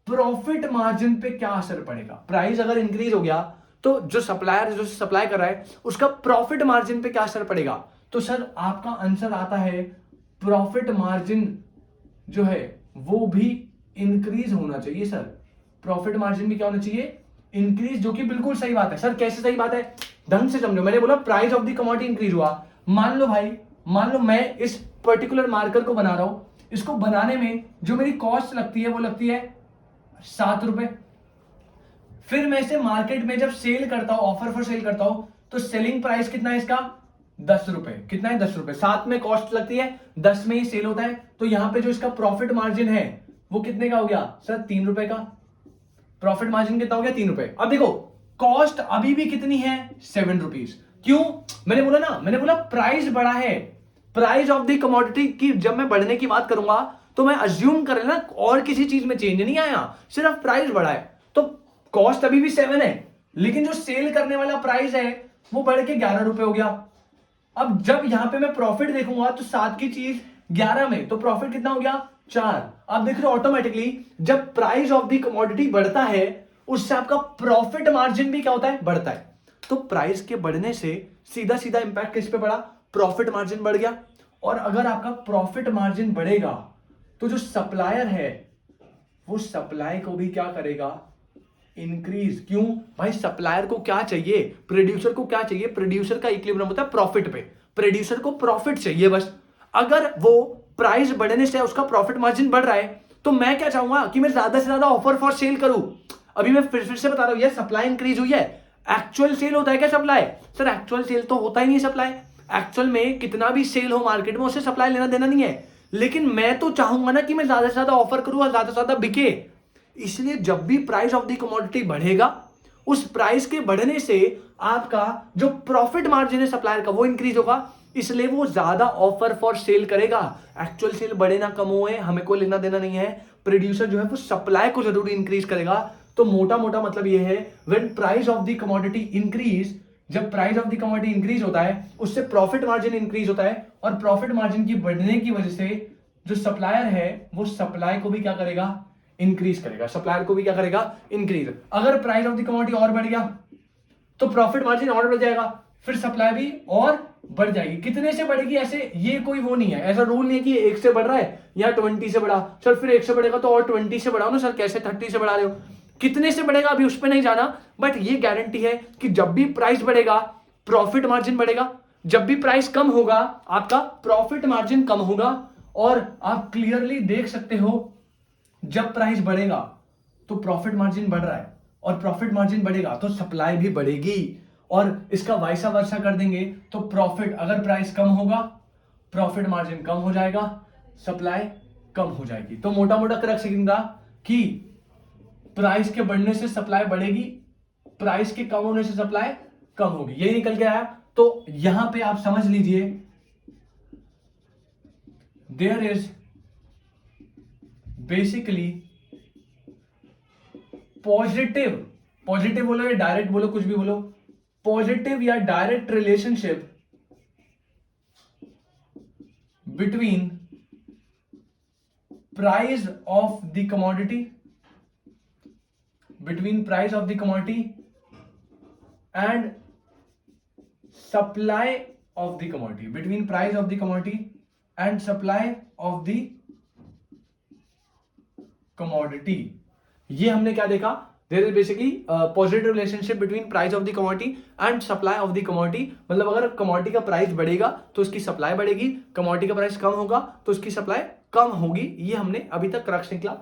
प्रॉफिट मार्जिन पे क्या असर पड़ेगा? प्राइस अगर इंक्रीज हो गया तो जो सप्लायर जो सप्लाई कर रहा है उसका प्रॉफिट मार्जिन पे क्या असर पड़ेगा? तो सर आपका आंसर आता है प्रॉफिट मार्जिन जो है वो भी इंक्रीज होना चाहिए। सर प्रॉफिट मार्जिन भी क्या होना चाहिए? इंक्रीज, जो कि बिल्कुल सही बात है। सर कैसे सही बात है? ढंग से समझो, मैंने बोला price of the commodity increase हुआ। मान लो भाई, मान लो मैं इस पर्टिकुलर मार्कर को बना रहा हूं, इसको बनाने में जो मेरी कॉस्ट लगती है वो लगती है 7 रुपए। फिर मैं इसे मार्केट में जब सेल करता हूं, ऑफर फॉर सेल करता हूं, तो सेलिंग प्राइस कितना है इसका? 10 रुपए। कितना है? 10 रुपए। 7 में कॉस्ट लगती है, 10 में ही सेल होता है, तो यहां पे जो इसका प्रॉफिट मार्जिन है वो कितने का हो गया? सर 3 रुपए का। प्रॉफिट मार्जिन कितना हो गया? 3 रुपए। अब देखो कॉस्ट अभी भी कितनी है? 7 रुपीज। क्यों? मैंने बोला ना, मैंने बोला प्राइस बढ़ा है। प्राइस ऑफ द कमोडिटी की जब मैं बढ़ने की बात करूंगा तो मैं अज्यूम कर लेना और किसी चीज में चेंज नहीं आया, सिर्फ प्राइस बढ़ा है। तो कॉस्ट अभी भी 7 है, लेकिन जो सेल करने वाला प्राइस है वो बढ़ के 11 रुपए हो गया। अब जब यहां पे मैं प्रॉफिट देखूंगा तो 7 की चीज 11 में, तो प्रॉफिट कितना हो गया? 4। आप देख रहे हो ऑटोमेटिकली जब प्राइस ऑफ द कमोडिटी बढ़ता है उससे आपका प्रॉफिट मार्जिन भी क्या होता है? बढ़ता है। तो प्राइस के बढ़ने से सीधा सीधा इंपैक्ट किस पे पड़ा? प्रॉफिट मार्जिन बढ़ गया। और अगर आपका प्रॉफिट मार्जिन बढ़ेगा तो जो सप्लायर है वो सप्लाई को भी क्या करेगा? इंक्रीज। क्यों भाई? सप्लायर को क्या चाहिए? प्रोड्यूसर को क्या चाहिए? प्रोड्यूसर का इक्विलिब्रियम होता है प्रॉफिट पे, प्रोड्यूसर को प्रॉफिट चाहिए बस। अगर वो प्राइस बढ़ने से उसका प्रॉफिट मार्जिन बढ़ रहा है तो मैं क्या चाहूंगा कि मैं ज्यादा से ज्यादा ऑफर फॉर सेल करूं। अभी मैं फिर से बता रहा हूं, ये सप्लाई इंक्रीज हुई है। एक्चुअल सेल होता है क्या सप्लाई? सर एक्चुअल सेल तो होता ही नहीं सप्लाई। एक्चुअल में कितना भी सेल हो मार्केट में उससे सप्लाई लेना देना नहीं है, लेकिन मैं तो चाहूंगा ना कि मैं ज्यादा से ज्यादा ऑफर करूं और ज्यादा से ज्यादा बिके। इसलिए जब भी प्राइस ऑफ द कमोडिटी बढ़ेगा उस प्राइस के बढ़ने से आपका जो प्रॉफिट मार्जिन है सप्लायर का वो इंक्रीज होगा, इसलिए वो ज्यादा ऑफर फॉर सेल करेगा। एक्चुअल सेल बढ़े ना कम हुए हमें कोई लेना देना नहीं है, प्रोड्यूसर जो है वो सप्लाई को जरूर इंक्रीज करेगा। तो मोटा मोटा मतलब ये है, when price of the commodity increase, जब price of the commodity increase होता है उससे प्रॉफिट मार्जिन इंक्रीज होता है, और प्रॉफिट मार्जिन की बढ़ने की वजह से जो सप्लायर है वो सप्लाई को भी क्या करेगा? इंक्रीज करेगा। सप्लायर को भी क्या करेगा? इंक्रीज। अगर प्राइस ऑफ द कमोडिटी और बढ़ गया तो प्रॉफिट मार्जिन और बढ़ जाएगा, फिर सप्लाई भी और बढ़ जाएगी। कितने से बढ़ेगी? ऐसे ये कोई वो नहीं है, ऐसा रूल नहीं है कि 1 से बढ़ रहा है या 20 से बढ़ा, सर फिर 1 से बढ़ेगा तो और 20 से बढ़ाओ ना सर, कैसे 30 से बढ़ा रहे हो? कितने से बढ़ेगा अभी उस पर नहीं जाना, बट ये गारंटी है कि जब भी प्राइस बढ़ेगा प्रॉफिट मार्जिन बढ़ेगा, जब भी प्राइस कम होगा आपका प्रॉफिट मार्जिन कम होगा। और आप क्लियरली देख सकते हो जब प्राइस बढ़ेगा तो प्रॉफिट मार्जिन बढ़ रहा है, और प्रॉफिट मार्जिन बढ़ेगा तो सप्लाई भी बढ़ेगी, और इसका वाइसा वर्सा कर देंगे तो प्रॉफिट, अगर प्राइस कम होगा प्रॉफिट मार्जिन कम हो जाएगा, सप्लाई कम हो जाएगी। तो मोटा मोटा क्रक्स था कि प्राइस के बढ़ने से सप्लाई बढ़ेगी, प्राइस के कम होने से सप्लाई कम होगी, यही निकल के आया। तो यहां पे आप समझ लीजिए there is basically positive, positive बोलो या डायरेक्ट बोलो, कुछ भी बोलो, पॉजिटिव या direct relationship between price of the commodity, between price of the commodity and supply of the commodity, between price of the commodity and supply of the commodity. ये हमने क्या देखा? There is basically positive relationship between price of the commodity and supply of the commodity. मतलब अगर commodity का price बढ़ेगा तो उसकी सप्लाई बढ़ेगी, commodity का प्राइस कम होगा तो उसकी सप्लाई कम होगी. ये हमने अभी तक क्रक्स निकला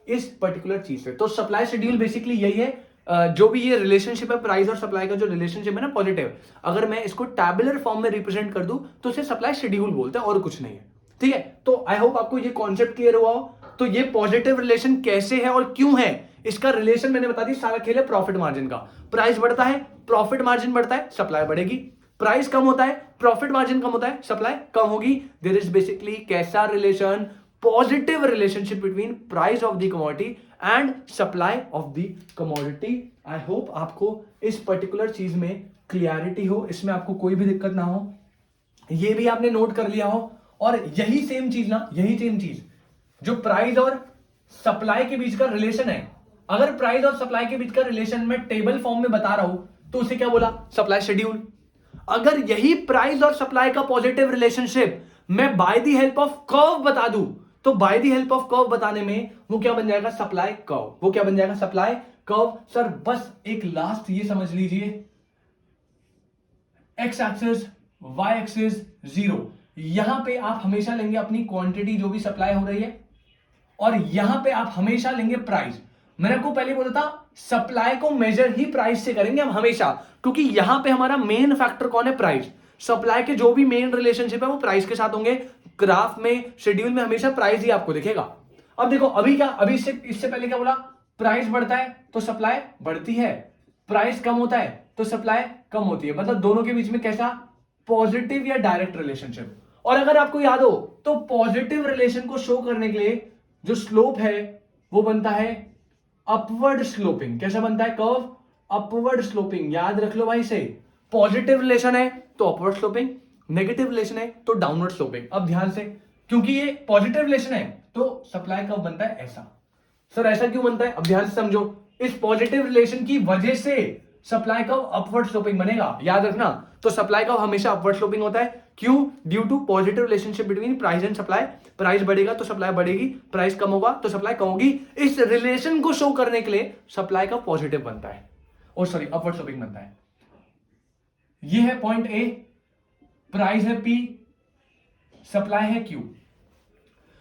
इस पर्टिकुलर चीज से. तो सप्लाई शेड्यूल बेसिकली यही है. जो भी ये रिलेशनशिप है प्राइस और सप्लाई का जो रिलेशनशिप है ना पॉजिटिव, अगर मैं इसको टैबुलर फॉर्म में रिप्रेजेंट कर दूं तो उसे सप्लाई शेड्यूल बोलते हैं और कुछ नहीं है. ठीक है, तो आई होप आपको ये कॉन्सेप्ट क्लियर हुआ हो. तो ये पॉजिटिव रिलेशन कैसे है और क्यों है, इसका रिलेशन मैंने बता दी. सारा खेल है प्रॉफिट मार्जिन का. प्राइस बढ़ता है, प्रॉफिट मार्जिन बढ़ता है, सप्लाई बढ़ेगी. प्राइस कम होता है, प्रॉफिट मार्जिन कम होता है, सप्लाई कम होगी. देयर इज बेसिकली कैसा relation? Positive relationship between price of the commodity and supply of the commodity. I hope आपको इस पर्टिकुलर चीज में क्लियरिटी हो, इसमें आपको कोई भी दिक्कत ना हो, ये भी आपने नोट कर लिया हो. और यही सेम चीज जो प्राइस और सप्लाई के बीच का रिलेशन है, अगर प्राइस और सप्लाई के बीच का रिलेशन मैं टेबल फॉर्म में बता रहा हूं तो उसे क्या बोला? Supply schedule. अगर यही प्राइस और सप्लाई का पॉजिटिव रिलेशनशिप मैं by the help of curve बता दूं तो by the help of curve बताने में वो क्या बन जाएगा? Supply curve. वो क्या बन जाएगा? Supply curve. सर बस एक लास्ट ये समझ लीजिए, X axis, Y axis, zero. यहां पे आप हमेशा लेंगे अपनी क्वांटिटी जो भी सप्लाई हो रही है, और यहां पे आप हमेशा लेंगे प्राइस. मैंने आपको पहले बोला था सप्लाई को मेजर ही प्राइस से करेंगे हम हमेशा, क्योंकि यहां पे हमारा मेन फैक्टर कौन है? प्राइस. सप्लाई के जो भी मेन रिलेशनशिप है वो प्राइस के साथ होंगे. ग्राफ में, शेड्यूल में हमेशा प्राइस ही आपको दिखेगा. अब देखो अभी क्या, अभी इससे पहले क्या बोला? प्राइस बढ़ता है तो सप्लाई बढ़ती है, प्राइस कम होता है तो सप्लाई कम होती है. मतलब दोनों के बीच में कैसा? पॉजिटिव या डायरेक्ट रिलेशनशिप. और अगर आपको याद हो तो पॉजिटिव रिलेशन को शो करने के लिए जो स्लोप है वो बनता है अपवर्ड स्लोपिंग. कैसा बनता है? Curve upward sloping. याद रख लो भाई से. पॉजिटिव रिलेशन है तो अपवर्ड स्लोपिंग, नेगेटिव रिलेशन है तो डाउनवर्ड स्लोपिंग. अब ध्यान से, क्योंकि ये पॉजिटिव रिलेशन है तो सप्लाई कर्व बनता है ऐसा. सर ऐसा क्यों बनता है? अब ध्यान से समझो. इस पॉजिटिव रिलेशन की वजह से सप्लाई कर्व अपवर्ड स्लोपिंग बनेगा. याद रखना. तो सप्लाई कर्व हमेशा अपवर्ड स्लोपिंग होता है. क्यों? Due to positive relationship between price and supply. Price बढ़ेगा तो सप्लाई बढ़ेगी, प्राइस कम होगा तो सप्लाई कम होगी. इस रिलेशन को शो करने के लिए सप्लाई का पॉजिटिव बनता है, अपवर्ड स्लोपिंग बनता है. ये है पॉइंट ए. प्राइस है P, सप्लाई है Q.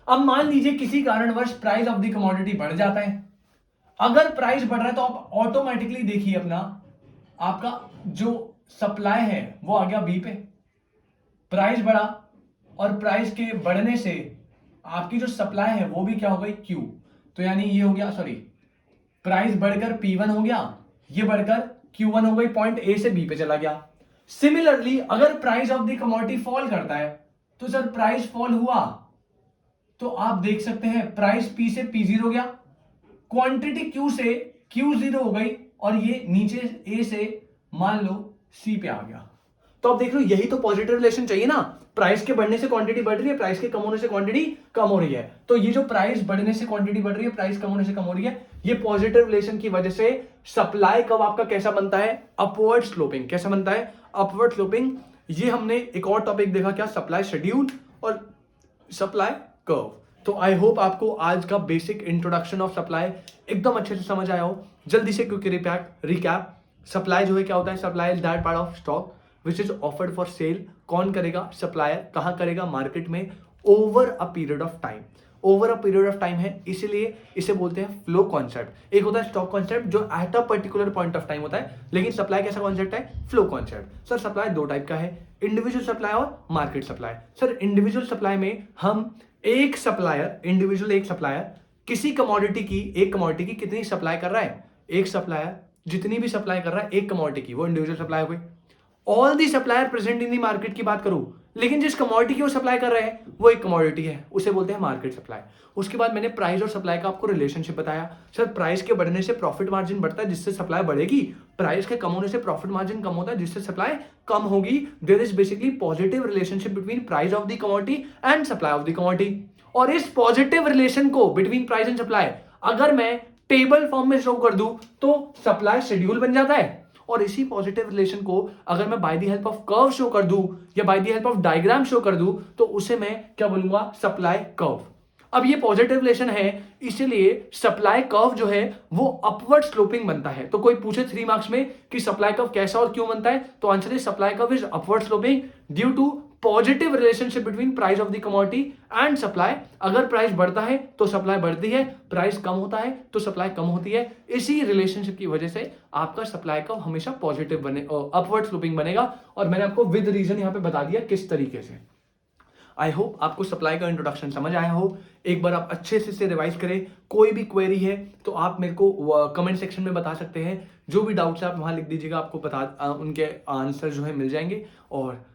अब मान लीजिए किसी कारणवश प्राइस ऑफ द कमोडिटी बढ़ जाता है. अगर प्राइस बढ़ रहा है तो आप ऑटोमेटिकली देखिए अपना, आपका जो सप्लाई है वो आ गया B पे. प्राइस बढ़ा और प्राइस के बढ़ने से आपकी जो सप्लाई है वो भी क्या हो गई? Q. तो यानी ये हो गया, प्राइस बढ़कर P1 हो गया, ये बढ़कर Q1 हो गई. पॉइंट A से B पे चला गया. सिमिलरली अगर price of the commodity fall करता है तो सर प्राइस फॉल हुआ तो आप देख सकते हैं प्राइस P से P0 हो गया, क्वांटिटी Q से Q0 हो गई, और ये नीचे A से मान लो C पे आ गया. तो आप देख लो यही तो पॉजिटिव रिलेशन चाहिए ना. प्राइस के बढ़ने से क्वांटिटी बढ़ रही है, प्राइस के कम होने से क्वांटिटी कम हो रही है. तो ये जो प्राइस बढ़ने से क्वांटिटी बढ़ रही है, प्राइस कम होने से कम हो रही है, ये पॉजिटिव रिलेशन की वजह से सप्लाई कर्व आपका कैसा बनता है? Upward sloping. कैसा बनता है? Upward sloping. ये हमने एक और टॉपिक देखा क्या? सप्लाई शेड्यूल और सप्लाई कर्व. तो आई होप आपको आज का बेसिक इंट्रोडक्शन ऑफ सप्लाई एकदम अच्छे से समझ आया हो. जल्दी से क्विक रिकैप. सप्लाई जो है क्या होता है? Supply is that part of stock which is offered for sale. कौन करेगा? सप्लायर. कहां करेगा? मार्केट में. Over a period of time. Over a period of time है, इसलिए इसे बोलते हैं फ्लो कॉन्सेप्ट. एक होता है स्टॉक कॉन्सेप्ट जो at a particular point of time होता है, लेकिन सप्लाई कैसा कॉन्सेप्ट है? Flow concept. सर सप्लाई दो टाइप का है, इंडिविजुअल सप्लाई और market supply. Sir individual supply में हम एक सप्लायर किसी कमोडिटी की, एक कमोडिटी की कितनी सप्लाई कर रहा है? एक सप्लायर जितनी भी सप्लाई कर रहा है एक कमोडिटी की, वो इंडिविजुअल सप्लाई हो गई. All the supplier present in the market की बात करूं, लेकिन जिस कमोडिटी की वो सप्लाई कर रहे हैं वो एक कमोडिटी है, उसे बोलते हैं मार्केट सप्लाई. उसके बाद मैंने प्राइस और सप्लाई का आपको रिलेशनशिप बताया. सर प्राइस के बढ़ने से प्रॉफिट मार्जिन बढ़ता है, जिससे सप्लाई बढ़ेगी प्राइस के कम होने से प्रॉफिट मार्जिन कम होता है, जिससे सप्लाई कम होगी। There is basically positive relationship between price of the commodity and supply of the commodity. और इस पॉजिटिव रिलेशन को बिटवीन प्राइस एंड सप्लाई अगर मैं टेबल फॉर्म में शो कर दूं तो सप्लाई शेड्यूल बन जाता है, और इसी पॉजिटिव रिलेशन को अगर मैं by the help of curve show कर दूं या by the help of diagram show कर दूं तो उसे मैं क्या बोलूंगा, सप्लाई कर्व। अब ये पॉजिटिव रिलेशन है, इसीलिए सप्लाई कर्व जो है वो अपवर्ड स्लोपिंग बनता है। तो कोई पूछे 3 मार्क्स में कि सप्लाई कर्व कैसा और क्यों बनता है, तो answer is supply curve is upward sloping due to positive relationship between price of the commodity and supply. अगर प्राइस बढ़ता है तो सप्लाई बढ़ती है, प्राइस कम होता है तो सप्लाई कम होती है। इसी रिलेशनशिप की वजह से आपका सप्लाई कर्व हमेशा पॉजिटिव बने, अपवर्ड स्लोपिंग बनेगा। और मैंने आपको विद रीजन यहां पे बता दिया किस तरीके से। आई होप आपको सप्लाई का इंट्रोडक्शन समझ आया हो। एक बार आप अच्छे से इसे रिवाइज करें। कोई भी क्वेरी है तो आप मेरे को कमेंट सेक्शन में बता सकते हैं। जो भी डाउट्स है आप वहां लिख दीजिएगा, आपको उनके आंसर जो है मिल जाएंगे। और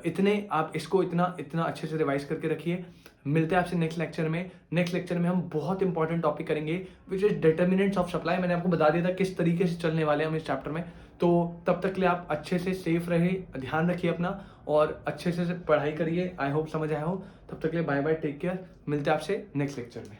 इतने आप इसको इतना अच्छे से रिवाइज करके रखिए। मिलते हैं आपसे नेक्स्ट लेक्चर में। नेक्स्ट लेक्चर में हम बहुत इंपॉर्टेंट टॉपिक करेंगे which is determinants of supply. मैंने आपको बता दिया था किस तरीके से चलने वाले हैं हम इस चैप्टर में। तो तब तक के लिए आप अच्छे से सेफ रहे, ध्यान रखिए अपना और अच्छे से पढ़ाई करिए। आई होप समझ आया हो। तब तक के लिए बाय बाय, टेक केयर। मिलते हैं आपसे नेक्स्ट लेक्चर में।